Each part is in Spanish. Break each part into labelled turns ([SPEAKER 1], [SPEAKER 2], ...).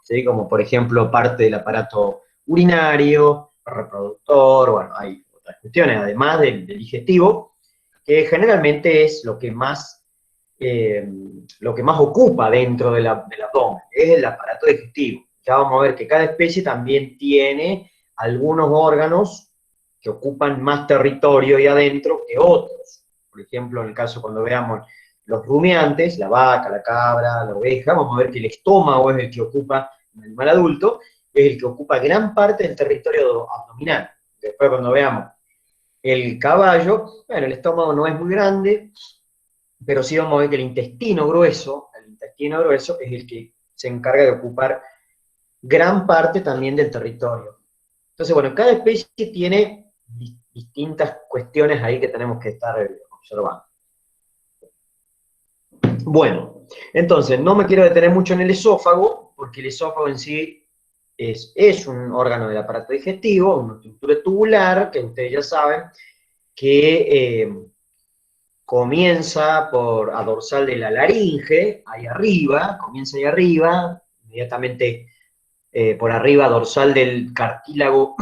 [SPEAKER 1] ¿sí? Como por ejemplo parte del aparato urinario, reproductor, bueno, hay otras cuestiones, además del digestivo, que generalmente es lo que más ocupa dentro del abdomen, es el aparato digestivo. Ya vamos a ver que cada especie también tiene algunos órganos que ocupan más territorio ahí adentro que otros. Por ejemplo, en el caso cuando veamos los rumiantes, la vaca, la cabra, la oveja, vamos a ver que el estómago es el que ocupa, un animal adulto, es el que ocupa gran parte del territorio abdominal. Después cuando veamos el caballo, bueno, el estómago no es muy grande, pero sí vamos a ver que el intestino grueso es el que se encarga de ocupar gran parte también del territorio. Entonces, bueno, cada especie tiene distintas cuestiones ahí que tenemos que estar observando. Bueno, entonces, no me quiero detener mucho en el esófago, porque el esófago en sí es un órgano del aparato digestivo, una estructura tubular, que ustedes ya saben, que comienza a dorsal de la laringe, ahí arriba, comienza ahí arriba, inmediatamente por arriba dorsal del cartílago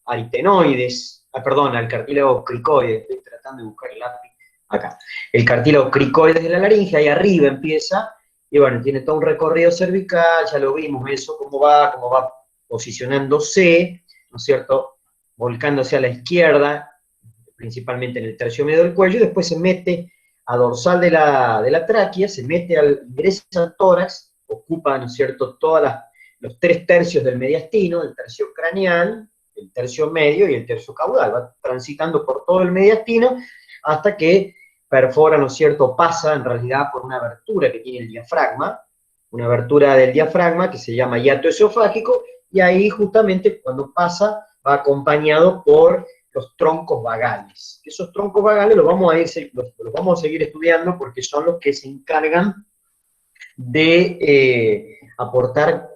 [SPEAKER 1] aritenoides, perdón, al cartílago cricoides, estoy tratando de buscar el lápiz acá, el cartílago cricoides de la laringe, ahí arriba empieza, y bueno, tiene todo un recorrido cervical, ya lo vimos eso, cómo va posicionándose, ¿no es cierto?, volcándose a la izquierda, principalmente en el tercio medio del cuello, y después se mete a dorsal de la tráquea, ingresa al tórax, ocupa, ¿no es cierto?, los 3 tercios del mediastino, el tercio craneal, el tercio medio y el tercio caudal, va transitando por todo el mediastino hasta que perfora, ¿no es cierto?, pasa en realidad por una abertura que tiene el diafragma, una abertura del diafragma que se llama hiato esofágico, y ahí justamente cuando pasa va acompañado por los troncos vagales. Esos troncos vagales los vamos a seguir estudiando porque son los que se encargan de aportar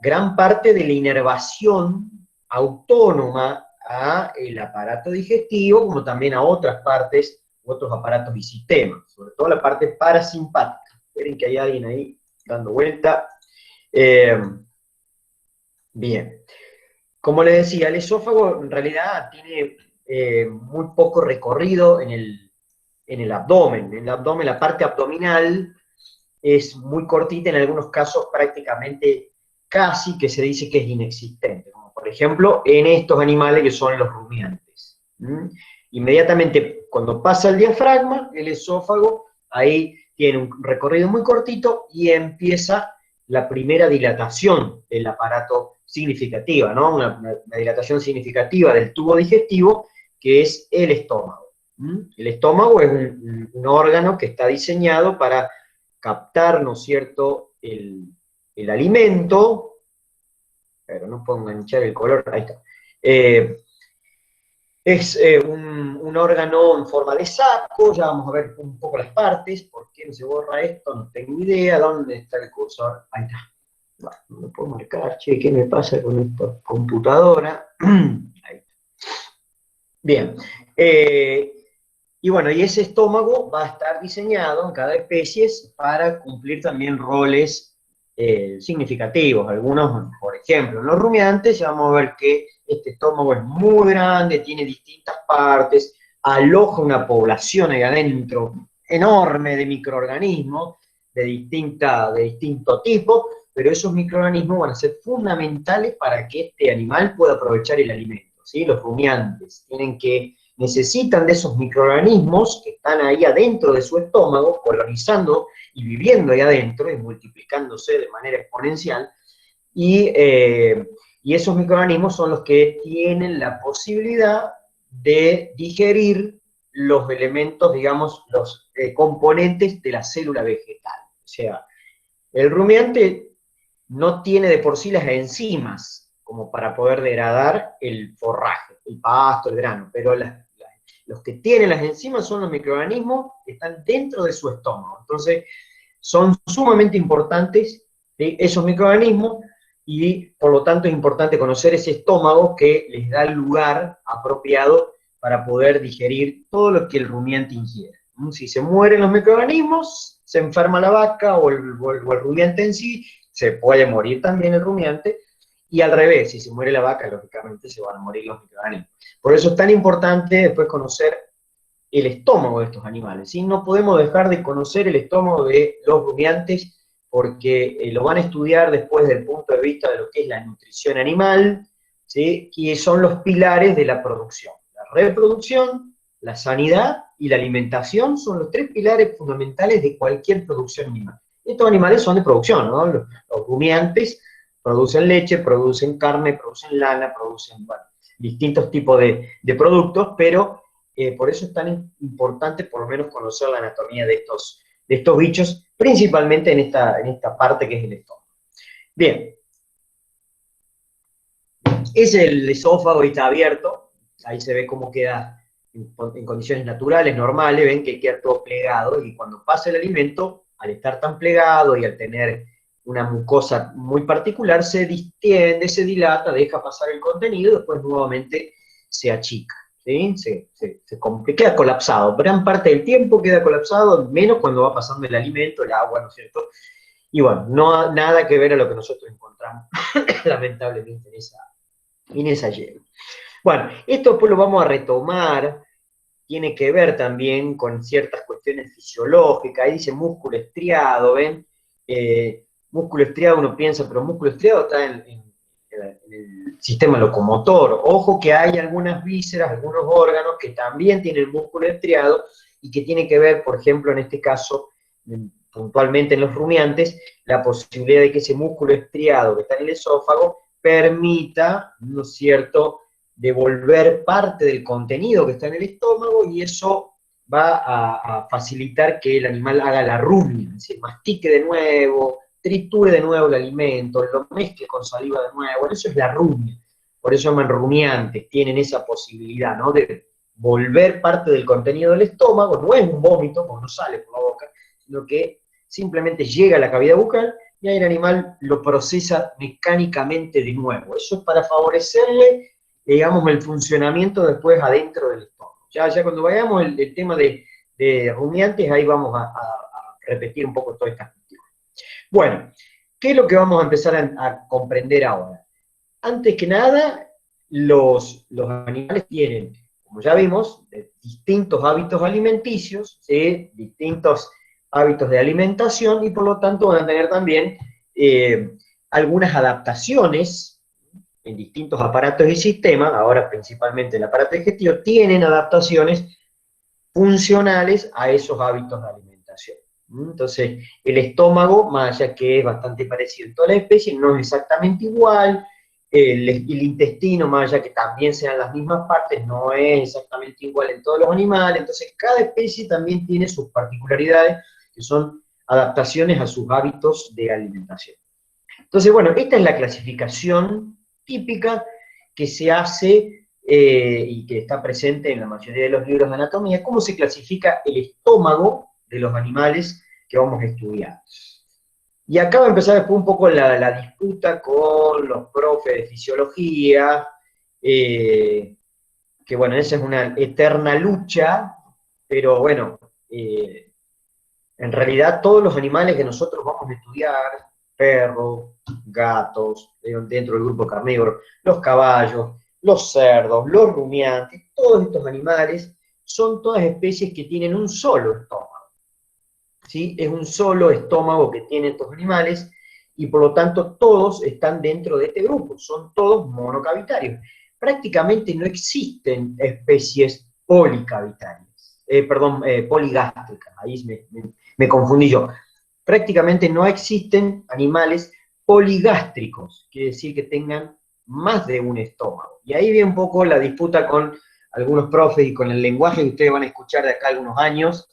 [SPEAKER 1] gran parte de la inervación autónoma al aparato digestivo, como también a otras partes, otros aparatos y sistemas, sobre todo la parte parasimpática. Esperen que hay alguien ahí dando vuelta. Bien. Como les decía, el esófago en realidad tiene muy poco recorrido en el abdomen. En el abdomen, la parte abdominal es muy cortita, en algunos casos prácticamente casi que se dice que es inexistente, como por ejemplo en estos animales que son los rumiantes. Inmediatamente cuando pasa el diafragma, el esófago, ahí tiene un recorrido muy cortito y empieza la primera dilatación del aparato significativa, ¿no? Una dilatación significativa del tubo digestivo, que es el estómago. El estómago es un órgano que está diseñado para captar, ¿no es cierto?, el alimento, pero no puedo enganchar el color, ahí está. Es un órgano en forma de saco, ya vamos a ver un poco las partes, ¿por qué no se borra esto? No tengo idea, ¿dónde está el cursor? Ahí está. Bueno, no lo puedo marcar, che, ¿qué me pasa con esta computadora? Ahí está. Bien. Y bueno, y ese estómago va a estar diseñado en cada especie para cumplir también roles significativos. Algunos, por ejemplo, en los rumiantes ya vamos a ver que este estómago es muy grande, tiene distintas partes, aloja una población ahí adentro enorme de microorganismos de distinto tipo, pero esos microorganismos van a ser fundamentales para que este animal pueda aprovechar el alimento, ¿sí? Los rumiantes necesitan de esos microorganismos que están ahí adentro de su estómago, colonizando y viviendo ahí adentro y multiplicándose de manera exponencial, y esos microorganismos son los que tienen la posibilidad de digerir los elementos, digamos, los componentes de la célula vegetal. O sea, el rumiante no tiene de por sí las enzimas como para poder degradar el forraje, el pasto, el grano, pero los que tienen las enzimas son los microorganismos que están dentro de su estómago. Entonces, son sumamente importantes, ¿sí?, esos microorganismos, y por lo tanto es importante conocer ese estómago que les da el lugar apropiado para poder digerir todo lo que el rumiante ingiere. Si se mueren los microorganismos, se enferma la vaca o el rumiante en sí, se puede morir también el rumiante, y al revés, si se muere la vaca, lógicamente se van a morir los microorganismos. Por eso es tan importante después conocer el estómago de estos animales, ¿sí? No podemos dejar de conocer el estómago de los rumiantes porque lo van a estudiar después desde el punto de vista de lo que es la nutrición animal, ¿sí? Que son los pilares de la producción. La reproducción, la sanidad y la alimentación son los tres pilares fundamentales de cualquier producción animal. Estos animales son de producción, ¿no? Los rumiantes producen leche, producen carne, producen lana, producen, bueno, distintos tipos de productos, pero por eso es tan importante por lo menos conocer la anatomía de estos bichos, principalmente en esta parte que es el estómago. Bien, es el esófago y está abierto, ahí se ve cómo queda en condiciones naturales, normales, ven que queda todo plegado, y cuando pasa el alimento, al estar tan plegado y al tener una mucosa muy particular, se distiende, se dilata, deja pasar el contenido y después nuevamente se achica. ¿Sí? Queda colapsado, gran parte del tiempo queda colapsado, menos cuando va pasando el alimento, el agua, ¿no es cierto? Y bueno, no nada que ver a lo que nosotros encontramos, lamentablemente, en esa hielo. Bueno, esto después lo vamos a retomar, tiene que ver también con ciertas cuestiones fisiológicas, ahí dice músculo estriado, ¿ven? Músculo estriado uno piensa, pero músculo estriado está en el sistema locomotor. Ojo que hay algunas vísceras, algunos órganos que también tienen músculo estriado y que tiene que ver, por ejemplo, en este caso, puntualmente en los rumiantes, la posibilidad de que ese músculo estriado que está en el esófago permita, ¿no es cierto?, devolver parte del contenido que está en el estómago, y eso va a facilitar que el animal haga la rumia, es decir, mastique de nuevo, triture de nuevo el alimento, lo mezcle con saliva de nuevo, eso es la rumia. Por eso llaman rumiantes, tienen esa posibilidad, ¿no?, de volver parte del contenido del estómago, no es un vómito, porque no sale por la boca, sino que simplemente llega a la cavidad bucal y ahí el animal lo procesa mecánicamente de nuevo. Eso es para favorecerle, digamos, el funcionamiento después adentro del estómago. Ya cuando vayamos el tema de rumiantes, ahí vamos a repetir un poco todas estas cuestiones. Bueno, ¿qué es lo que vamos a empezar a comprender ahora? Antes que nada, los animales tienen, como ya vimos, distintos hábitos alimenticios, ¿sí?, distintos hábitos de alimentación, y por lo tanto van a tener también algunas adaptaciones en distintos aparatos y sistemas. Ahora principalmente el aparato digestivo, tienen adaptaciones funcionales a esos hábitos de alimentación. Entonces, el estómago, más allá que es bastante parecido en todas las especies, no es exactamente igual. El intestino, más allá que también sean las mismas partes, no es exactamente igual en todos los animales. Entonces, cada especie también tiene sus particularidades, que son adaptaciones a sus hábitos de alimentación. Entonces, bueno, esta es la clasificación típica que se hace y que está presente en la mayoría de los libros de anatomía. ¿Cómo se clasifica el estómago de los animales que vamos a estudiar? Y acá va a empezar después un poco la disputa con los profes de fisiología, que bueno, esa es una eterna lucha, pero bueno, en realidad todos los animales que nosotros vamos a estudiar, perros, gatos, dentro del grupo carnívoro, los caballos, los cerdos, los rumiantes, todos estos animales son todas especies que tienen un solo estómago. ¿Sí? Es un solo estómago que tienen estos animales, y por lo tanto todos están dentro de este grupo, son todos monocavitarios. Prácticamente no existen especies policavitarias, poligástricas, ahí me confundí yo. Prácticamente no existen animales poligástricos, quiere decir que tengan más de un estómago. Y ahí viene un poco la disputa con algunos profes y con el lenguaje que ustedes van a escuchar de acá algunos años,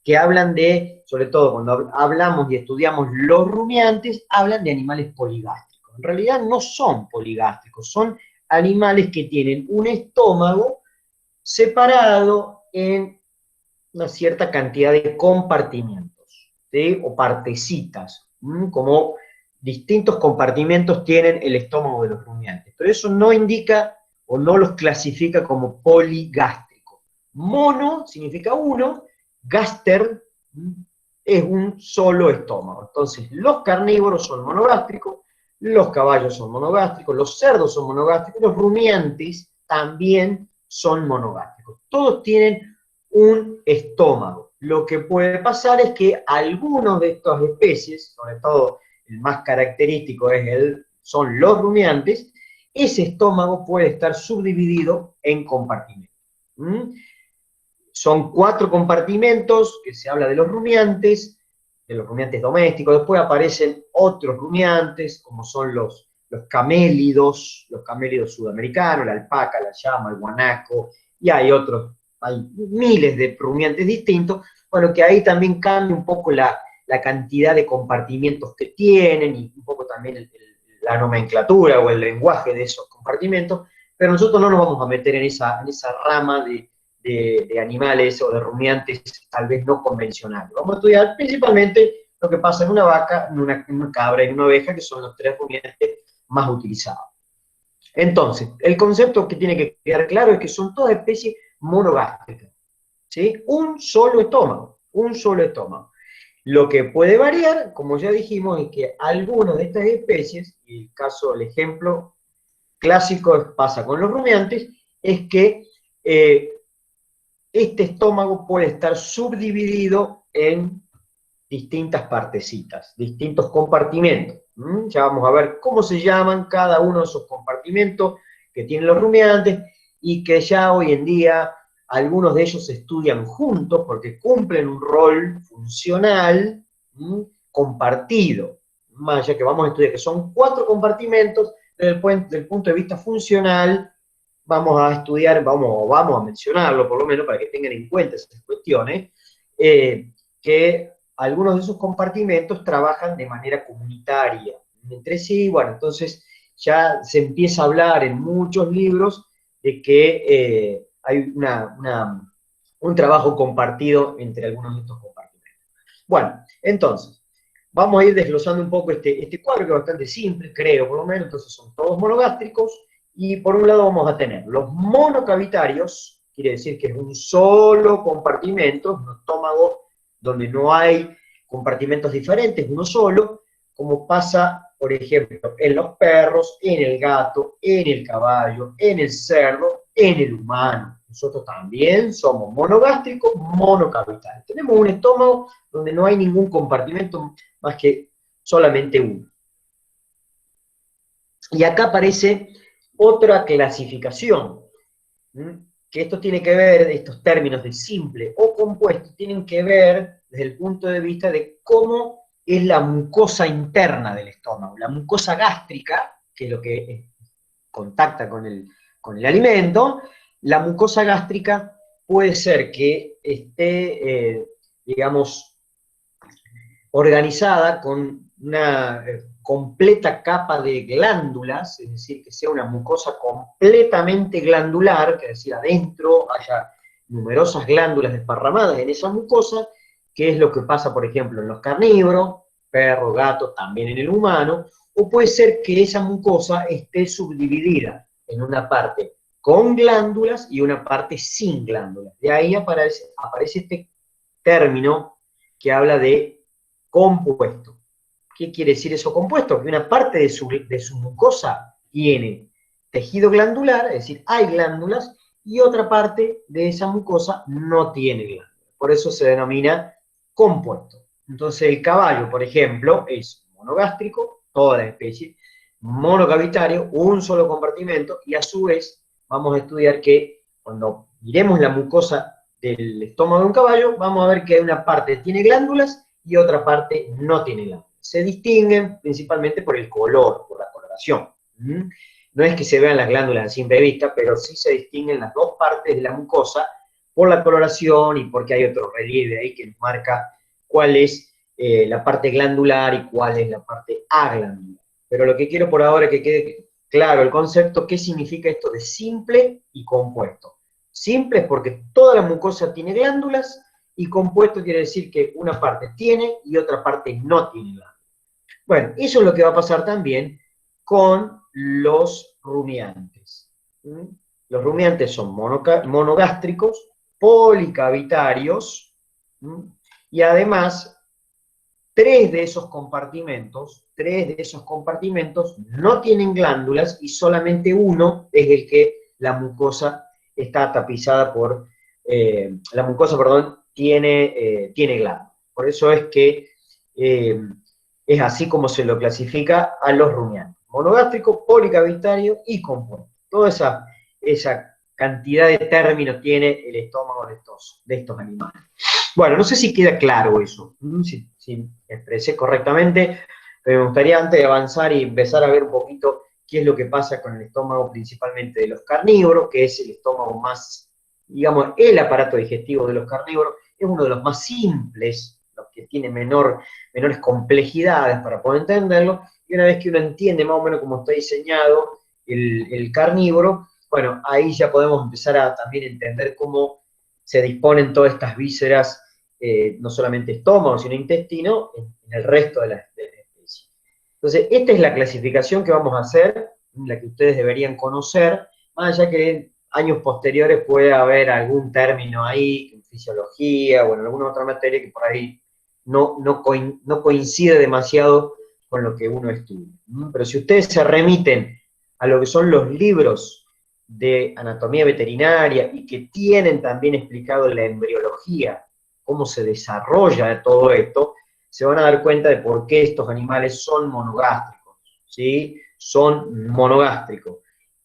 [SPEAKER 1] que hablan de, sobre todo cuando hablamos y estudiamos los rumiantes, hablan de animales poligástricos. En realidad no son poligástricos, son animales que tienen un estómago separado en una cierta cantidad de compartimientos, ¿sí?, o partecitas, como distintos compartimentos tienen el estómago de los rumiantes. Pero eso no indica o no los clasifica como poligástricos. Mono significa uno, gaster, es un solo estómago. Entonces, los carnívoros son monogástricos, los caballos son monogástricos, los cerdos son monogástricos, los rumiantes también son monogástricos. Todos tienen un estómago. Lo que puede pasar es que algunos de estas especies, sobre todo el más característico son los rumiantes, ese estómago puede estar subdividido en compartimentos. Son 4 compartimentos, que se habla de los rumiantes domésticos. Después aparecen otros rumiantes, como son los camélidos sudamericanos, la alpaca, la llama, el guanaco, y hay miles de rumiantes distintos, bueno, que ahí también cambia un poco la cantidad de compartimentos que tienen, y un poco también la nomenclatura o el lenguaje de esos compartimentos, pero nosotros no nos vamos a meter en esa rama de animales o de rumiantes tal vez no convencionales. Vamos a estudiar principalmente lo que pasa en una vaca, en una cabra y en una oveja, que son los 3 rumiantes más utilizados. Entonces, el concepto que tiene que quedar claro es que son todas especies monogástricas, ¿sí? Un solo estómago. Lo que puede variar, como ya dijimos, es que algunas de estas especies, y el ejemplo clásico pasa con los rumiantes, es que este estómago puede estar subdividido en distintas partecitas, distintos compartimentos. Ya vamos a ver cómo se llaman cada uno de esos compartimentos que tienen los rumiantes, y que ya hoy en día algunos de ellos se estudian juntos porque cumplen un rol funcional compartido. Más allá que vamos a estudiar que son 4 compartimentos, desde el punto de vista funcional, vamos a estudiar, vamos a mencionarlo por lo menos para que tengan en cuenta esas cuestiones, que algunos de esos compartimentos trabajan de manera comunitaria entre sí. Bueno, entonces ya se empieza a hablar en muchos libros de que hay un trabajo compartido entre algunos de estos compartimentos. Bueno, entonces, vamos a ir desglosando un poco este cuadro, que es bastante simple, creo, por lo menos. Entonces son todos monogástricos, y por un lado vamos a tener los monocavitarios, quiere decir que es un solo compartimento, un estómago donde no hay compartimentos diferentes, uno solo, como pasa, por ejemplo, en los perros, en el gato, en el caballo, en el cerdo, en el humano. Nosotros también somos monogástricos, monocavitarios. Tenemos un estómago donde no hay ningún compartimento más que solamente uno. Y acá aparece otra clasificación, que esto tiene que ver, estos términos de simple o compuesto, tienen que ver desde el punto de vista de cómo es la mucosa interna del estómago. La mucosa gástrica, que es lo que contacta con el alimento, la mucosa gástrica puede ser que esté, digamos, organizada con una completa capa de glándulas, es decir, que sea una mucosa completamente glandular, que es decir, adentro haya numerosas glándulas desparramadas en esa mucosa, que es lo que pasa, por ejemplo, en los carnívoros, perro, gato, también en el humano, o puede ser que esa mucosa esté subdividida en una parte con glándulas y una parte sin glándulas. De ahí aparece este término que habla de compuesto. ¿Qué quiere decir eso compuesto? Que una parte de su mucosa tiene tejido glandular, es decir, hay glándulas, y otra parte de esa mucosa no tiene glándulas. Por eso se denomina compuesto. Entonces el caballo, por ejemplo, es monogástrico, toda la especie, monocavitario, un solo compartimento, y a su vez vamos a estudiar que cuando miremos la mucosa del estómago de un caballo, vamos a ver que una parte tiene glándulas y otra parte no tiene glándulas. Se distinguen principalmente por el color, por la coloración. No es que se vean las glándulas a simple vista, pero sí se distinguen las dos partes de la mucosa por la coloración y porque hay otro relieve ahí que nos marca cuál es la parte glandular y cuál es la parte aglandular. Pero lo que quiero por ahora es que quede claro el concepto, qué significa esto de simple y compuesto. Simple es porque toda la mucosa tiene glándulas, y compuesto quiere decir que una parte tiene y otra parte no tiene glándulas. Bueno, eso es lo que va a pasar también con los rumiantes. Los rumiantes son monogástricos, policavitarios, y además tres de esos compartimentos no tienen glándulas y solamente uno es el que la mucosa está tapizada por, la mucosa, perdón, tiene glándulas. Por eso es que es así como se lo clasifica a los rumiantes. Monogástrico, policavitario y compuesto. Toda esa cantidad de términos tiene el estómago de estos animales. Bueno, no sé si queda claro eso, si expresé correctamente, pero me gustaría antes de avanzar y empezar a ver un poquito qué es lo que pasa con el estómago principalmente de los carnívoros, que es el estómago más, digamos, el aparato digestivo de los carnívoros, es uno de los más simples, los que tiene menores complejidades para poder entenderlo, y una vez que uno entiende más o menos cómo está diseñado el carnívoro, bueno, ahí ya podemos empezar a también entender cómo se disponen todas estas vísceras, no solamente estómago, sino intestino, en el resto de la especie. Entonces, esta es la clasificación que vamos a hacer, la que ustedes deberían conocer, más allá que en años posteriores puede haber algún término ahí, en fisiología o en alguna otra materia que por ahí no coincide demasiado con lo que uno estudia. Pero si ustedes se remiten a lo que son los libros de anatomía veterinaria y que tienen también explicado la embriología, cómo se desarrolla todo esto, se van a dar cuenta de por qué estos animales son monogástricos, ¿sí? Son monogástricos.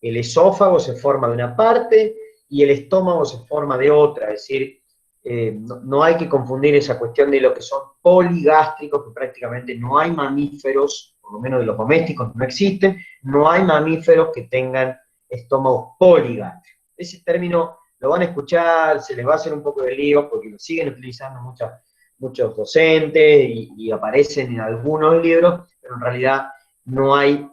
[SPEAKER 1] El esófago se forma de una parte y el estómago se forma de otra, es decir, no hay que confundir esa cuestión de lo que son poligástricos, que prácticamente no hay mamíferos, por lo menos de los domésticos no existen, no hay mamíferos que tengan estómagos poligástricos. Ese término lo van a escuchar, se les va a hacer un poco de lío, porque lo siguen utilizando muchos docentes y aparecen en algunos libros, pero en realidad no hay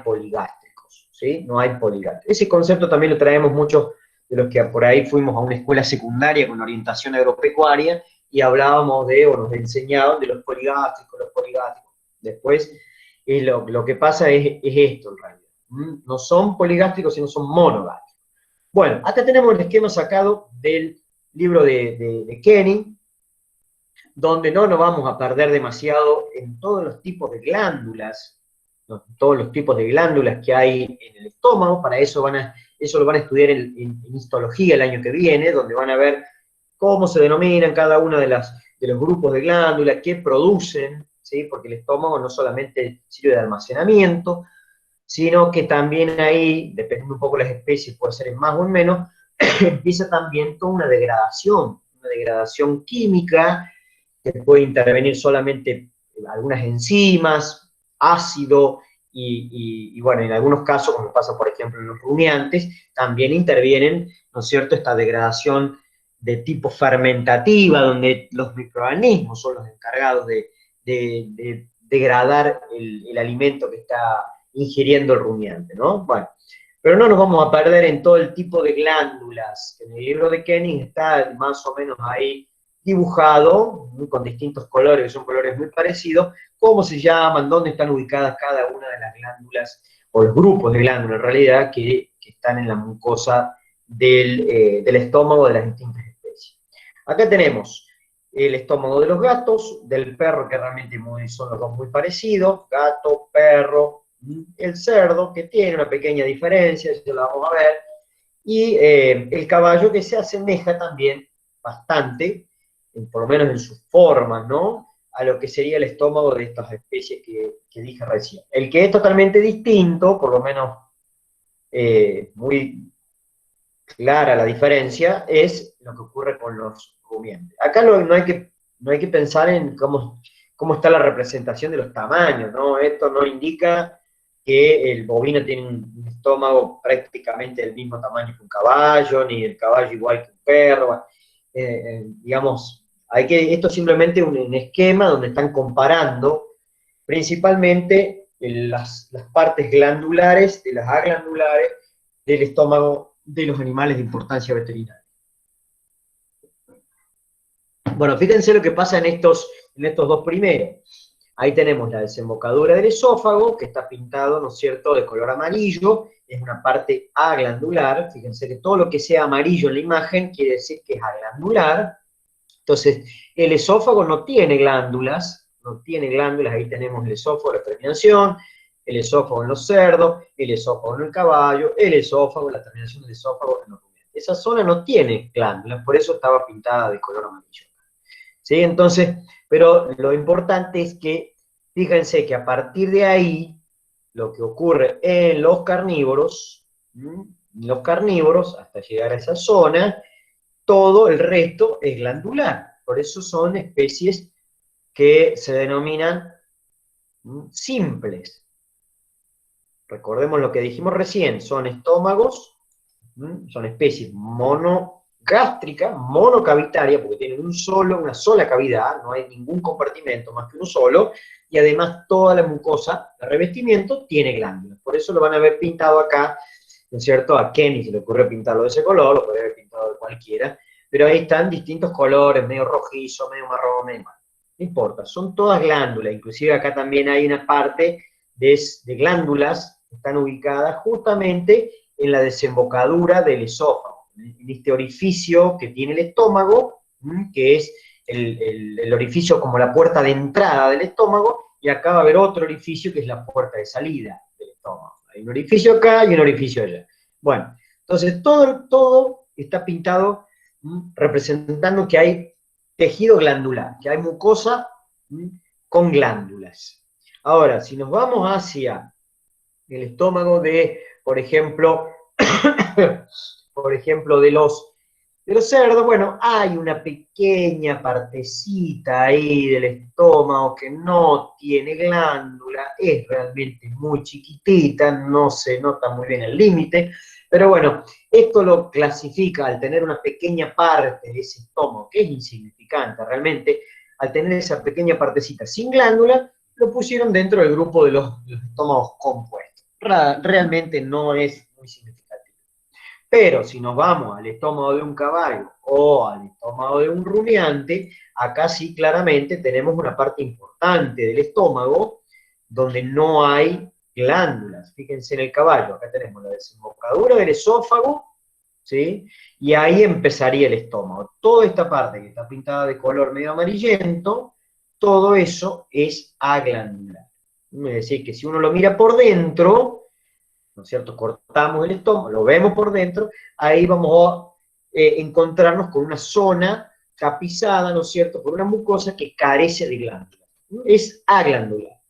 [SPEAKER 1] poligástricos, ¿sí? No hay poligástricos. Ese concepto también lo traemos muchos de los que por ahí fuimos a una escuela secundaria con orientación agropecuaria y hablábamos o nos enseñaban de los poligástricos. Después, lo que pasa es esto en realidad. No son poligástricos, sino son monogástricos. Bueno, acá tenemos el esquema sacado del libro de Kenning, donde no nos vamos a perder demasiado en todos los tipos de glándulas, que hay en el estómago. Para eso lo van a estudiar en histología el año que viene, donde van a ver cómo se denominan cada uno de los grupos de glándulas, qué producen, ¿sí? Porque el estómago no solamente sirve de almacenamiento, sino que también ahí, dependiendo un poco de las especies, puede ser en más o en menos, empieza también toda una degradación química, que puede intervenir solamente algunas enzimas, ácido, y bueno, en algunos casos, como pasa por ejemplo en los rumiantes, también intervienen, ¿no es cierto?, esta degradación de tipo fermentativa, donde los microorganismos son los encargados de degradar el alimento que está ingiriendo el rumiante, ¿no? Bueno, pero no nos vamos a perder en todo el tipo de glándulas. En el libro de Kenning está más o menos ahí dibujado, con distintos colores, que son colores muy parecidos, cómo se llaman, dónde están ubicadas cada una de las glándulas, o los grupos de glándulas en realidad, que están en la mucosa del estómago de las distintas especies. Acá tenemos el estómago de los gatos, del perro, que realmente son los dos muy parecidos, gato, perro, el cerdo, que tiene una pequeña diferencia, eso lo vamos a ver, y el caballo, que se asemeja también bastante, por lo menos en sus formas, ¿no?, a lo que sería el estómago de estas especies que dije recién. El que es totalmente distinto, por lo menos muy clara la diferencia, es lo que ocurre con los rumiantes. Acá no hay que pensar en cómo está la representación de los tamaños, ¿no? Esto no indica que el bovino tiene un estómago prácticamente del mismo tamaño que un caballo, ni el caballo igual que un perro. Digamos, esto es simplemente un esquema donde están comparando principalmente las partes glandulares de las aglandulares del estómago de los animales de importancia veterinaria. Bueno, fíjense lo que pasa en estos dos primeros. Ahí tenemos la desembocadura del esófago, que está pintado, ¿no es cierto?, de color amarillo, es una parte aglandular. Fíjense que todo lo que sea amarillo en la imagen quiere decir que es aglandular. Entonces, el esófago no tiene glándulas, no tiene glándulas, ahí tenemos el esófago, la terminación, el esófago en los cerdos, el esófago en el caballo, el esófago, la terminación del esófago en los rumiantes. Esa zona no tiene glándulas, por eso estaba pintada de color amarillo. ¿Sí? Entonces, pero lo importante es que, fíjense que a partir de ahí, lo que ocurre en los carnívoros, hasta llegar a esa zona, todo el resto es glandular. Por eso son especies que se denominan simples. Recordemos lo que dijimos recién, son estómagos, son especies monogástricas, monocavitarias, porque tienen una sola cavidad, no hay ningún compartimento más que uno solo, y además toda la mucosa de revestimiento tiene glándulas. Por eso lo van a ver pintado acá, ¿no es cierto? A Kenny se le ocurrió pintarlo de ese color, lo puede haber pintado de cualquiera, pero ahí están distintos colores, medio rojizo, medio marrón, medio marrón. No importa, son todas glándulas, inclusive acá también hay una parte de glándulas que están ubicadas justamente en la desembocadura del esófago, en este orificio que tiene el estómago, que es el orificio como la puerta de entrada del estómago, y acá va a haber otro orificio que es la puerta de salida del estómago. Hay un orificio acá y un orificio allá. Bueno, entonces todo está pintado representando que hay tejido glandular, que hay mucosa con glándulas. Ahora, si nos vamos hacia el estómago de, por ejemplo, de los cerdos, bueno, hay una pequeña partecita ahí del estómago que no tiene glándula, es realmente muy chiquitita, no se nota muy bien el límite, pero bueno, esto lo clasifica al tener una pequeña parte de ese estómago, que es insignificante realmente, al tener esa pequeña partecita sin glándula, lo pusieron dentro del grupo de los estómagos compuestos. Realmente no es muy significativo. Pero si nos vamos al estómago de un caballo o al estómago de un rumiante, acá sí claramente tenemos una parte importante del estómago donde no hay glándulas. Fíjense en el caballo, acá tenemos la desembocadura del esófago, ¿sí? Y ahí empezaría el estómago. Toda esta parte que está pintada de color medio amarillento, todo eso es aglandular. Es decir, que si uno lo mira por dentro, ¿no es cierto? Cortamos el estómago, lo vemos por dentro, ahí vamos a encontrarnos con una zona tapizada, ¿no es cierto?, por una mucosa que carece de glándulas. Es aglandular.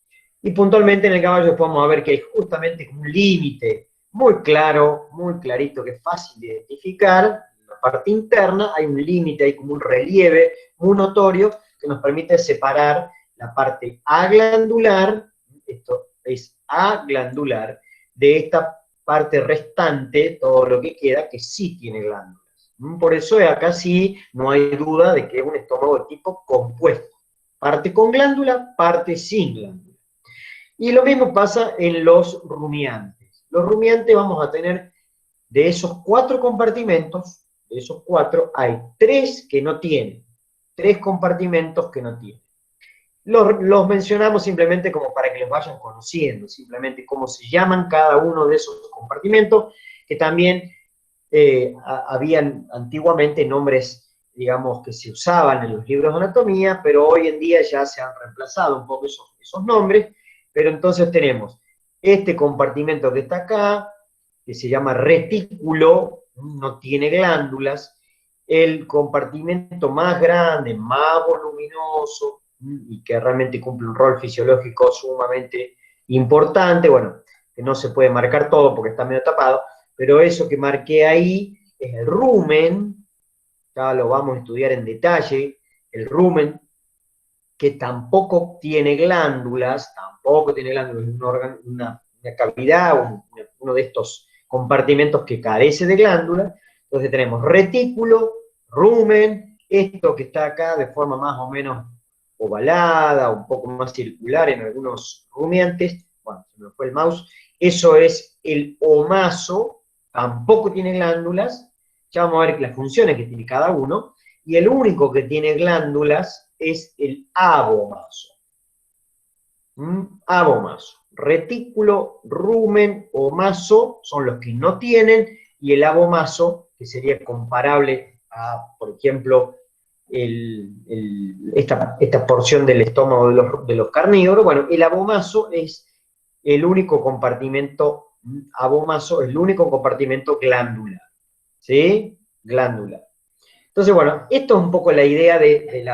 [SPEAKER 1] Y puntualmente en el caballo podemos ver que hay justamente un límite muy claro, muy clarito, que es fácil de identificar. En la parte interna hay un límite, hay como un relieve muy notorio que nos permite separar la parte aglandular, esto es aglandular, de esta parte restante, todo lo que queda, que sí tiene glándulas. Por eso acá sí no hay duda de que es un estómago de tipo compuesto. Parte con glándula, parte sin glándula. Y lo mismo pasa en los rumiantes. Los rumiantes vamos a tener, de esos 4 compartimentos, de esos 4, hay 3 que no tienen. 3 compartimentos que no tienen. Los mencionamos simplemente como para que los vayan conociendo, simplemente cómo se llaman cada uno de esos compartimentos, que también habían antiguamente nombres, digamos, que se usaban en los libros de anatomía, pero hoy en día ya se han reemplazado un poco esos nombres, pero entonces tenemos este compartimento que está acá, que se llama retículo, no tiene glándulas, el compartimento más grande, más voluminoso, y que realmente cumple un rol fisiológico sumamente importante, bueno, que no se puede marcar todo porque está medio tapado, pero eso que marqué ahí es el rumen, ya lo vamos a estudiar en detalle, el rumen, que tampoco tiene glándulas, es un órgano, una cavidad, uno de estos compartimentos que carece de glándulas. Entonces tenemos retículo, rumen, esto que está acá de forma más o menos ovalada, un poco más circular en algunos rumiantes, bueno, se me fue el mouse, eso es el omaso, tampoco tiene glándulas, ya vamos a ver las funciones que tiene cada uno, y el único que tiene glándulas es el abomaso. Abomaso. Retículo, rumen, omaso son los que no tienen, y el abomaso, que sería comparable a, por ejemplo, esta porción del estómago de los carnívoros. Bueno, el abomaso es el único compartimento, glandular, ¿sí? Glandular. Entonces, bueno, esto es un poco la idea del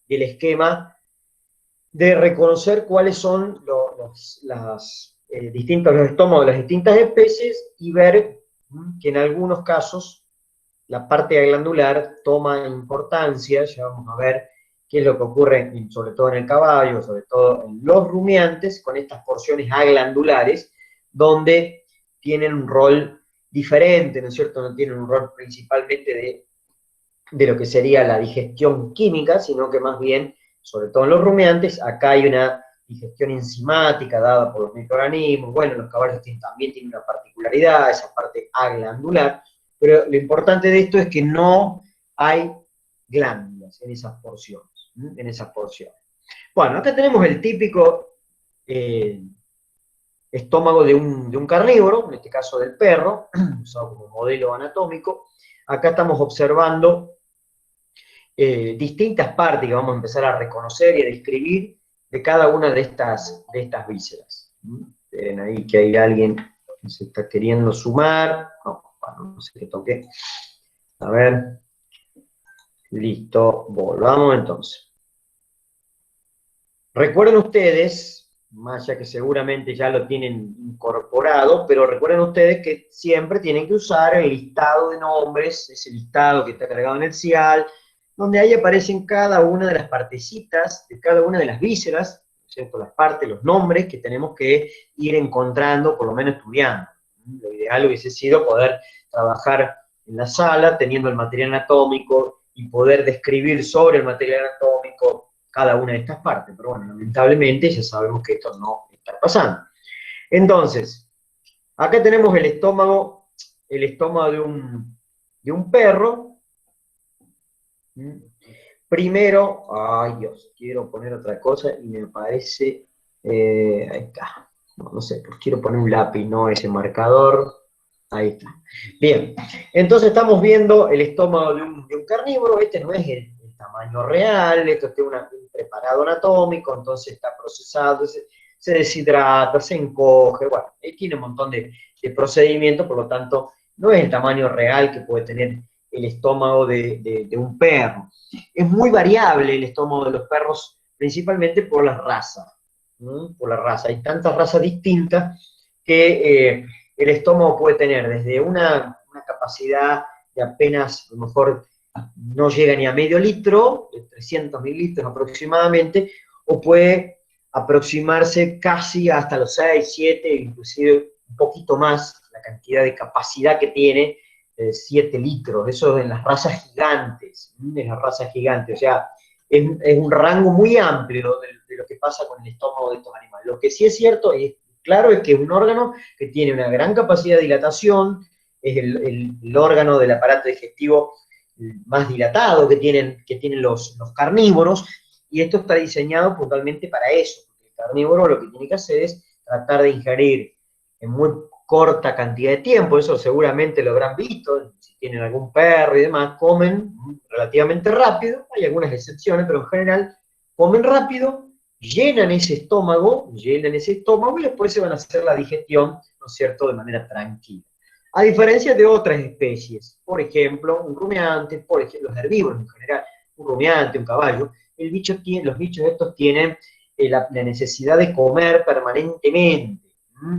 [SPEAKER 1] esquema de reconocer cuáles son los estómagos de las distintas especies y ver que en algunos casos la parte glandular toma importancia. Ya vamos a ver qué es lo que ocurre, sobre todo en el caballo, sobre todo en los rumiantes, con estas porciones aglandulares, donde tienen un rol diferente, ¿no es cierto? No tienen un rol principalmente de lo que sería la digestión química, sino que más bien, sobre todo en los rumiantes, acá hay una digestión enzimática dada por los microorganismos. Bueno, los caballos también tienen una particularidad, esa parte aglandular, pero lo importante de esto es que no hay glándulas en esas porciones, Bueno, acá tenemos el típico estómago de un carnívoro, en este caso del perro, usado como modelo anatómico. Acá estamos observando distintas partes que vamos a empezar a reconocer y a describir de cada una de estas vísceras. Ven ahí que hay alguien que se está queriendo sumar. No sé qué toqué. A ver. Listo, volvamos entonces. Recuerden ustedes, más allá que seguramente ya lo tienen incorporado, pero recuerden ustedes que siempre tienen que usar el listado de nombres, ese listado que está cargado en el CIAL, donde ahí aparecen cada una de las partecitas, de cada una de las vísceras, ¿cierto? Las partes, los nombres que tenemos que ir encontrando, por lo menos estudiando. Lo ideal hubiese sido poder trabajar en la sala, teniendo el material anatómico, y poder describir sobre el material anatómico cada una de estas partes. Pero bueno, lamentablemente ya sabemos que esto no está pasando. Entonces, acá tenemos el estómago de un perro. Primero, ay Dios, quiero poner otra cosa y me parece, ahí está, no sé, pues quiero poner un lápiz, no ese marcador, ahí está. Bien, entonces estamos viendo el estómago de un carnívoro. Este no es el tamaño real, esto tiene un preparado anatómico, entonces está procesado, se deshidrata, se encoge, bueno, tiene un montón de procedimientos, por lo tanto, no es el tamaño real que puede tener el estómago de un perro. Es muy variable el estómago de los perros, principalmente por la raza. Por la raza. Hay tantas razas distintas que el estómago puede tener desde una capacidad de apenas, a lo mejor no llega ni a medio litro, de 300 mililitros aproximadamente, o puede aproximarse casi hasta los 6, 7, inclusive un poquito más, la cantidad de capacidad que tiene, 7 litros, eso en las razas gigantes, o sea, es un rango muy amplio de lo que pasa con el estómago de estos animales. Lo que sí es cierto, claro, es que es un órgano que tiene una gran capacidad de dilatación, es el órgano del aparato digestivo más dilatado que tienen los carnívoros, y esto está diseñado puntualmente para eso, porque el carnívoro lo que tiene que hacer es tratar de ingerir en muy corta cantidad de tiempo. Eso seguramente lo habrán visto, si tienen algún perro y demás, comen relativamente rápido, hay algunas excepciones, pero en general comen rápido, llenan ese estómago y después se van a hacer la digestión, ¿no es cierto?, de manera tranquila. A diferencia de otras especies, por ejemplo, un rumiante, por ejemplo, los herbívoros en general, un rumiante, un caballo, los bichos estos tienen la necesidad de comer permanentemente.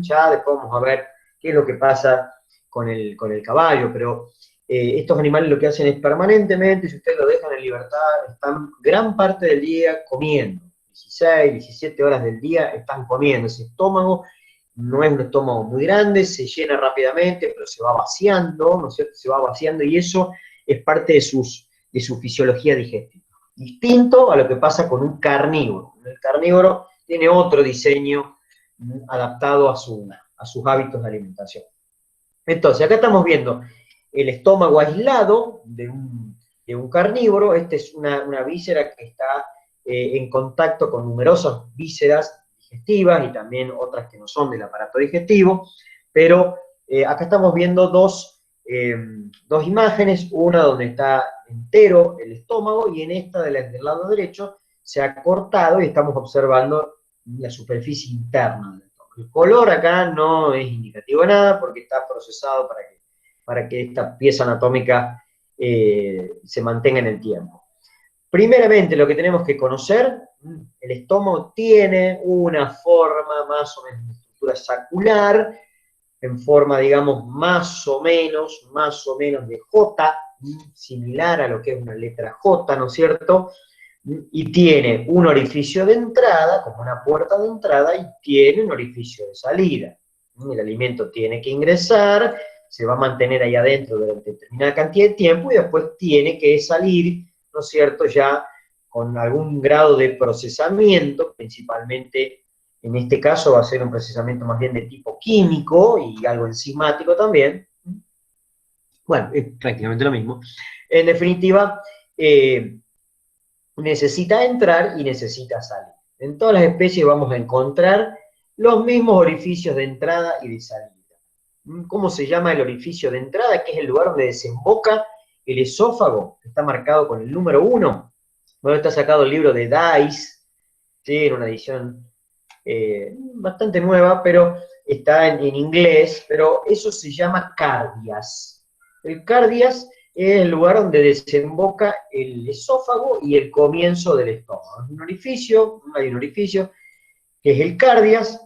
[SPEAKER 1] Ya después vamos a ver qué es lo que pasa con el caballo, pero estos animales lo que hacen es permanentemente, si ustedes lo dejan en libertad, están gran parte del día comiendo, 16, 17 horas del día están comiendo. Ese estómago no es un estómago muy grande, se llena rápidamente, pero se va vaciando, ¿no es cierto? Se va vaciando, y eso es parte de su fisiología digestiva. Distinto a lo que pasa con un carnívoro. El carnívoro tiene otro diseño adaptado a sus hábitos de alimentación. Entonces, acá estamos viendo el estómago aislado de un carnívoro. Esta es una víscera que está en contacto con numerosas vísceras digestivas y también otras que no son del aparato digestivo, pero acá estamos viendo dos dos imágenes, una donde está entero el estómago y en esta del lado derecho se ha cortado y estamos observando la superficie interna del estómago. El color acá no es indicativo de nada porque está procesado para que esta pieza anatómica se mantenga en el tiempo. Primeramente, lo que tenemos que conocer, el estómago tiene una forma más o menos de estructura sacular, en forma, digamos, más o menos de J, similar a lo que es una letra J, ¿no es cierto? Y tiene un orificio de entrada, como una puerta de entrada, y tiene un orificio de salida. El alimento tiene que ingresar, se va a mantener ahí adentro durante determinada cantidad de tiempo y después tiene que salir, ¿no es cierto?, ya con algún grado de procesamiento, principalmente en este caso va a ser un procesamiento más bien de tipo químico y algo enzimático también. Bueno, es prácticamente lo mismo. En definitiva, necesita entrar y necesita salir. En todas las especies vamos a encontrar los mismos orificios de entrada y de salida. ¿Cómo se llama el orificio de entrada? Que es el lugar donde desemboca el esófago, está marcado con el número 1. Bueno, está sacado el libro de Dice, ¿sí? En una edición bastante nueva, pero está en inglés, pero eso se llama cardias. El cardias es el lugar donde desemboca el esófago y el comienzo del estómago. Es un orificio, hay un orificio que es el cardias,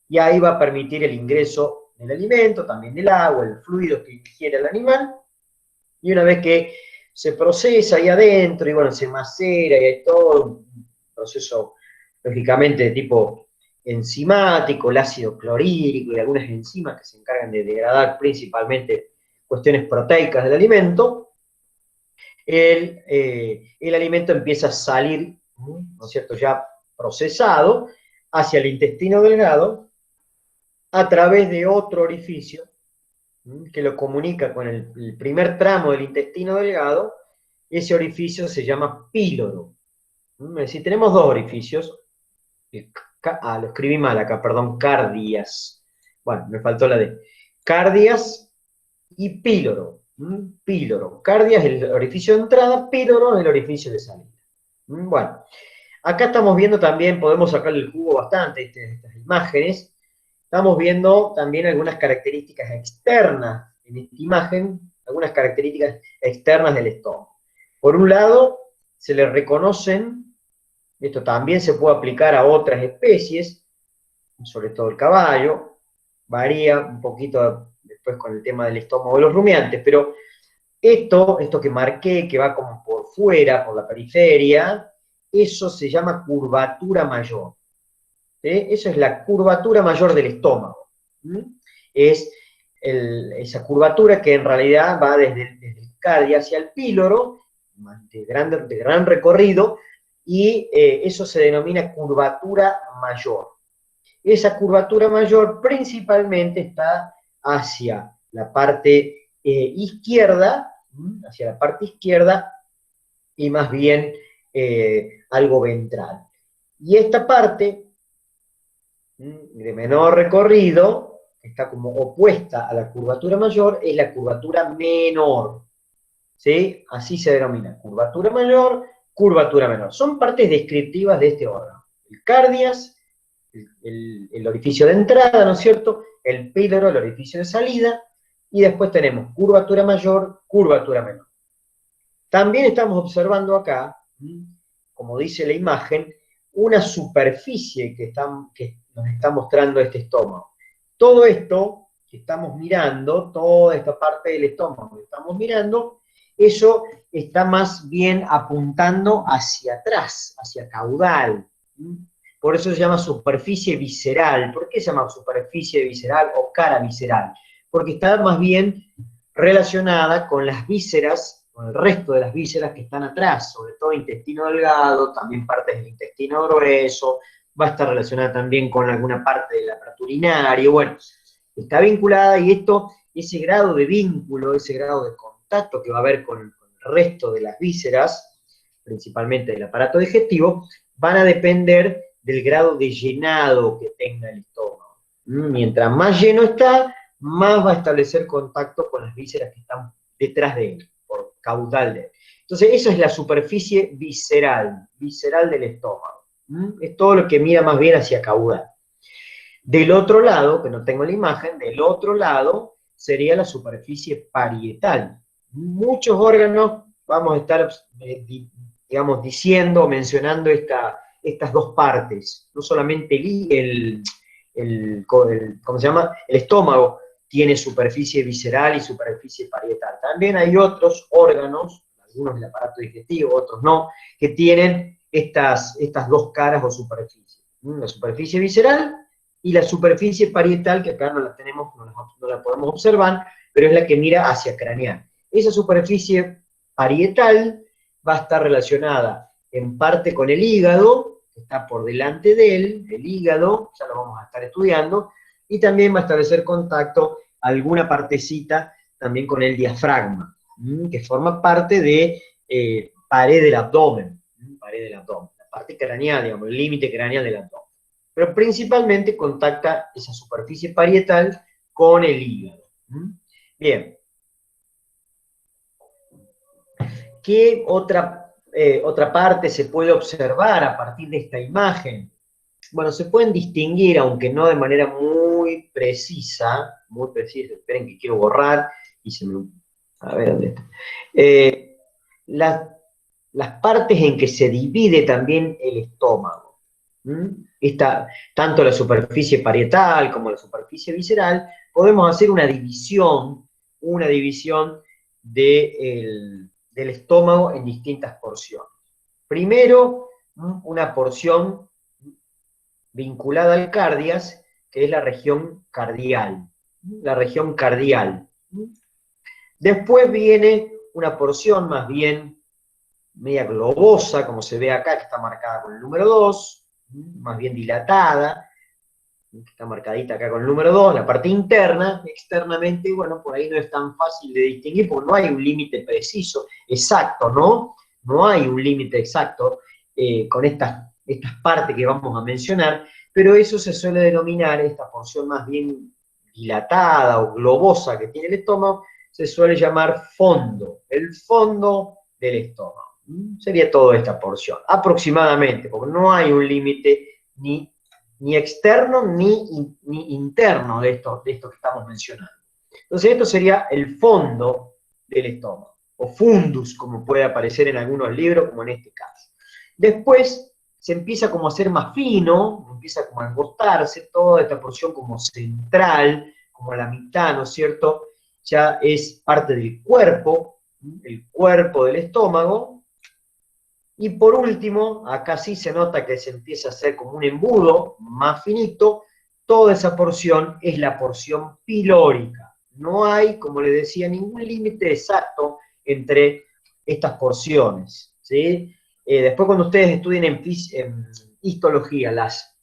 [SPEAKER 1] y ahí va a permitir el ingreso del alimento, también del agua, el fluido que ingiere el animal, y una vez que se procesa ahí adentro, y bueno, se macera, y hay todo un proceso, lógicamente, de tipo enzimático, el ácido clorhídrico y algunas enzimas que se encargan de degradar principalmente cuestiones proteicas del alimento, el alimento empieza a salir, ¿no es cierto?, ya procesado, hacia el intestino delgado, a través de otro orificio, que lo comunica con el primer tramo del intestino delgado. Ese orificio se llama píloro. Es decir, tenemos dos orificios. Lo escribí mal acá, perdón, cardias. Bueno, me faltó la D. Cardias y píloro. Píloro. Cardias es el orificio de entrada, píloro es el orificio de salida. Bueno, acá estamos viendo también, podemos sacarle el jugo bastante de estas imágenes. Estamos viendo también algunas características externas en esta imagen, algunas características externas del estómago. Por un lado, se le reconocen, esto también se puede aplicar a otras especies, sobre todo el caballo, varía un poquito después con el tema del estómago de los rumiantes, pero esto que marqué, que va como por fuera, por la periferia, eso se llama curvatura mayor. ¿Sí? Eso es la curvatura mayor del estómago. Es esa curvatura que en realidad va desde el cardia hacia el píloro, de gran recorrido, y eso se denomina curvatura mayor. Esa curvatura mayor principalmente está hacia la parte izquierda, y más bien algo ventral. Y esta parte de menor recorrido, que está como opuesta a la curvatura mayor, es la curvatura menor. ¿Sí? Así se denomina, curvatura mayor, curvatura menor. Son partes descriptivas de este órgano. El cardias, el orificio de entrada, ¿no es cierto? El píloro, el orificio de salida, y después tenemos curvatura mayor, curvatura menor. También estamos observando acá, como dice la imagen, una superficie que nos está mostrando este estómago. Todo esto que estamos mirando, toda esta parte del estómago que estamos mirando, eso está más bien apuntando hacia atrás, hacia caudal. Por eso se llama superficie visceral. ¿Por qué se llama superficie visceral o cara visceral? Porque está más bien relacionada con las vísceras, con el resto de las vísceras que están atrás, sobre todo intestino delgado, también partes del intestino grueso, va a estar relacionada también con alguna parte del aparato urinario, bueno, está vinculada, y ese grado de vínculo, ese grado de contacto que va a haber con el resto de las vísceras, principalmente del aparato digestivo, van a depender del grado de llenado que tenga el estómago. Mientras más lleno está, más va a establecer contacto con las vísceras que están detrás de él, por caudal de él. Entonces, eso es la superficie visceral del estómago. Es todo lo que mira más bien hacia caudal. Del otro lado, que no tengo la imagen, del otro lado sería la superficie parietal. Muchos órganos, vamos a estar, digamos, diciendo o mencionando estas dos partes. No solamente ¿cómo se llama? El estómago tiene superficie visceral y superficie parietal. También hay otros órganos, algunos del aparato digestivo, otros no, que tienen estas dos caras o superficies. La superficie visceral y la superficie parietal, que acá no la tenemos, no la podemos observar, pero es la que mira hacia craneal. Esa superficie parietal va a estar relacionada en parte con el hígado, que está por delante de él, el hígado, ya lo vamos a estar estudiando, y también va a establecer contacto alguna partecita también con el diafragma, que forma parte de pared del abdomen, la parte craneal, digamos, el límite craneal del abdomen. Pero principalmente contacta esa superficie parietal con el hígado. Bien. ¿Qué otra parte se puede observar a partir de esta imagen? Bueno, se pueden distinguir, aunque no de manera muy precisa, esperen que quiero borrar, y se me... A ver, ¿dónde está? Las partes en que se divide también el estómago. Tanto la superficie parietal como la superficie visceral, podemos hacer una división del estómago en distintas porciones. Primero, una porción vinculada al cardias, que es la región cardial. Después viene una porción más bien media globosa, como se ve acá, que está marcada con el número 2, más bien dilatada, que está marcadita acá con el número 2, la parte interna. Externamente, bueno, por ahí no es tan fácil de distinguir, porque no hay un límite preciso, exacto, ¿no? No hay un límite exacto con estas partes que vamos a mencionar, pero eso se suele denominar, esta porción más bien dilatada o globosa que tiene el estómago, se suele llamar fondo, el fondo del estómago. Sería toda esta porción, aproximadamente, porque no hay un límite ni externo ni interno de esto que estamos mencionando. Entonces esto sería el fondo del estómago, o fundus, como puede aparecer en algunos libros, como en este caso. Después se empieza como a ser más fino, empieza como a engostarse, toda esta porción como central, como la mitad, ¿no es cierto? Ya es parte del cuerpo, el cuerpo del estómago. Y por último, acá sí se nota que se empieza a hacer como un embudo más finito. Toda esa porción es la porción pilórica. No hay, como les decía, ningún límite exacto entre estas porciones, ¿sí? Después cuando ustedes estudien en histología las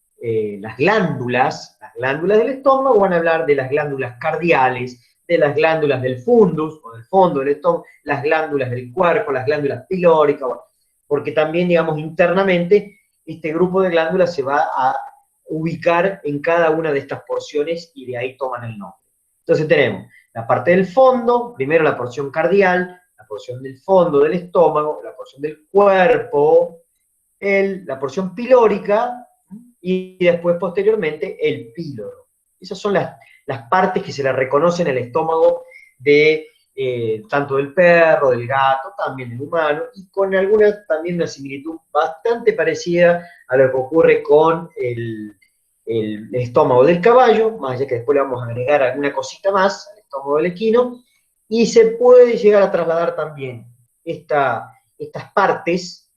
[SPEAKER 1] glándulas del estómago, van a hablar de las glándulas cardiales, de las glándulas del fundus, o del fondo del estómago, las glándulas del cuerpo, las glándulas pilóricas, bueno, porque también, digamos, internamente, este grupo de glándulas se va a ubicar en cada una de estas porciones y de ahí toman el nombre. Entonces tenemos la parte del fondo, primero la porción cardial, la porción del fondo del estómago, la porción del cuerpo, la porción pilórica y después, posteriormente, el píloro. Esas son las partes que se le reconocen al estómago de tanto del perro, del gato, también del humano, y con también una similitud bastante parecida a lo que ocurre con el estómago del caballo, más allá que después le vamos a agregar alguna cosita más al estómago del equino, y se puede llegar a trasladar también estas partes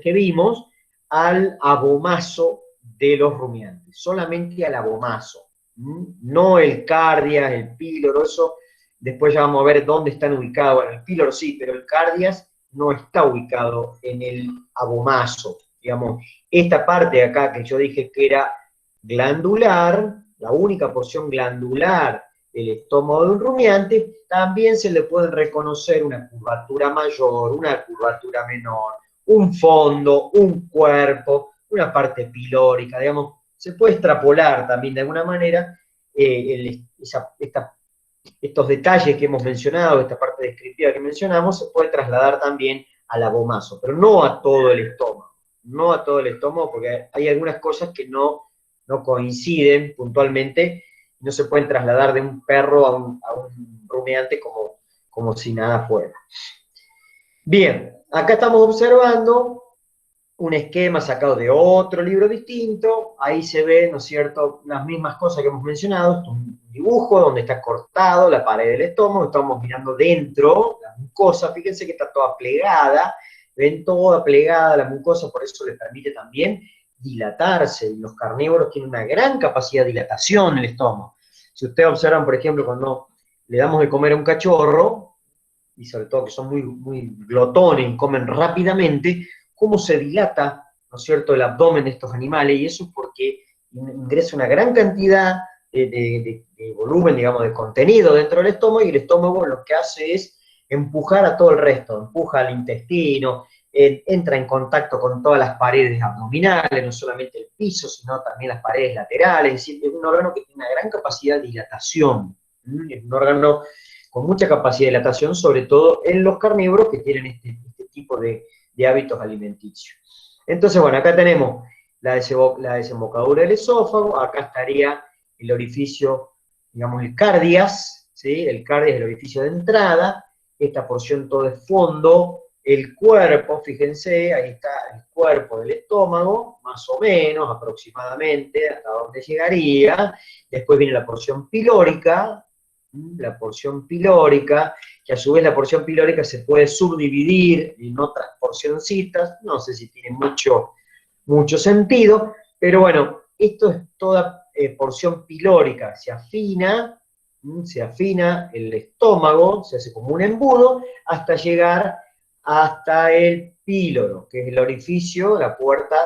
[SPEAKER 1] que vimos al abomazo de los rumiantes, solamente al abomazo, no el cardias, el píloro, eso. Después ya vamos a ver dónde están ubicados. Bueno, el píloro sí, pero el cardias no está ubicado en el abomazo. Digamos, esta parte de acá que yo dije que era glandular, la única porción glandular del estómago de un rumiante, también se le puede reconocer una curvatura mayor, una curvatura menor, un fondo, un cuerpo, una parte pilórica, digamos, se puede extrapolar también de alguna manera estos detalles que hemos mencionado, esta parte descriptiva que mencionamos, se puede trasladar también al abomazo, pero no a todo el estómago, no a todo el estómago, porque hay algunas cosas que no coinciden puntualmente, no se pueden trasladar de un perro a un rumiante como si nada fuera. Bien, acá estamos observando un esquema sacado de otro libro distinto, ahí se ve, ¿no es cierto?, las mismas cosas que hemos mencionado, esto es un dibujo donde está cortado la pared del estómago, estamos mirando dentro, la mucosa, fíjense que está toda plegada, ven toda plegada la mucosa, por eso le permite también dilatarse, y los carnívoros tienen una gran capacidad de dilatación en el estómago. Si ustedes observan, por ejemplo, cuando le damos de comer a un cachorro, y sobre todo que son muy glotones y comen rápidamente, cómo se dilata, ¿no es cierto?, el abdomen de estos animales, y eso es porque ingresa una gran cantidad de volumen, digamos, de contenido dentro del estómago, y el estómago lo que hace es empujar a todo el resto, empuja al intestino, entra en contacto con todas las paredes abdominales, no solamente el piso, sino también las paredes laterales, es un órgano que tiene una gran capacidad de dilatación, es un órgano con mucha capacidad de dilatación, sobre todo en los carnívoros que tienen este tipo de hábitos alimenticios. Entonces, bueno, acá tenemos la desembocadura del esófago, acá estaría el orificio, digamos, el cardias, ¿sí? El cardias es el orificio de entrada, esta porción todo es fondo, el cuerpo, fíjense, ahí está el cuerpo del estómago, más o menos, aproximadamente, hasta donde llegaría, después viene la porción pilórica, que a su vez la porción pilórica se puede subdividir en otras porcioncitas, no sé si tiene mucho sentido, pero bueno, esto es toda porción pilórica, se afina el estómago, se hace como un embudo, hasta llegar hasta el píloro, que es el orificio, la puerta,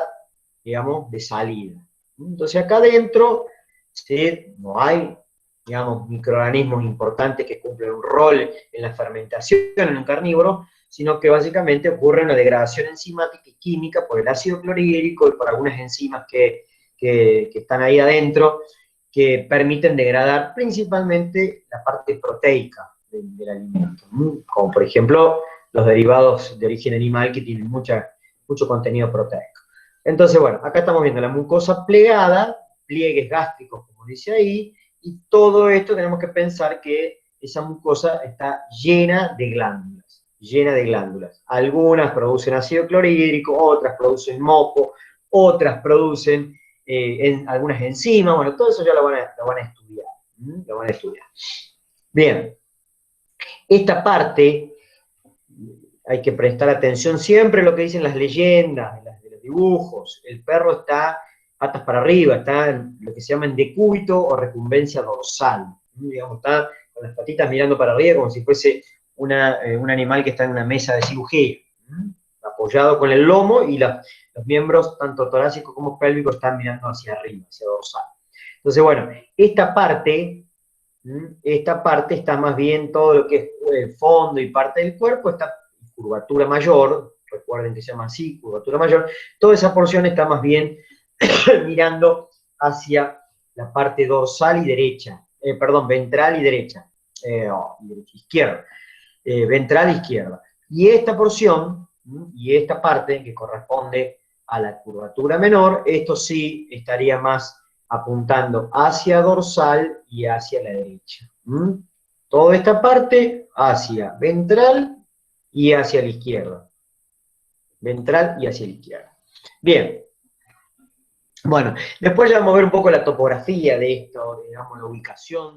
[SPEAKER 1] digamos, de salida. Entonces acá adentro, ¿sí?, no hay, digamos, microorganismos importantes que cumplen un rol en la fermentación en un carnívoro, sino que básicamente ocurre una degradación enzimática y química por el ácido clorhídrico y por algunas enzimas que están ahí adentro, que permiten degradar principalmente la parte proteica del alimento, como por ejemplo los derivados de origen animal que tienen mucho contenido proteico. Entonces, bueno, acá estamos viendo la mucosa plegada, pliegues gástricos, como dice ahí, y todo esto tenemos que pensar que esa mucosa está llena de glándulas. Algunas producen ácido clorhídrico, otras producen moco, otras producen algunas enzimas, bueno, todo eso ya lo van a estudiar. Bien, esta parte hay que prestar atención siempre a lo que dicen las leyendas, de los dibujos. El perro está patas para arriba, está en lo que se llama en decúbito o recumbencia dorsal. Digamos, está con las patitas mirando para arriba como si fuese un animal que está en una mesa de cirugía, apoyado con el lomo, y los miembros, tanto torácicos como pélvicos, están mirando hacia arriba, hacia dorsal. Entonces, bueno, esta parte está más bien todo lo que es el fondo y parte del cuerpo, está en curvatura mayor, recuerden que se llama así, curvatura mayor, toda esa porción está más bien mirando hacia la parte dorsal y derecha, ventral y derecha, izquierda, ventral e izquierda. Y esta porción, y esta parte que corresponde a la curvatura menor, esto sí estaría más apuntando hacia dorsal y hacia la derecha. Toda esta parte hacia ventral y hacia la izquierda. Ventral y hacia la izquierda. Bien. Bueno, después ya vamos a ver un poco la topografía de esto, digamos, la ubicación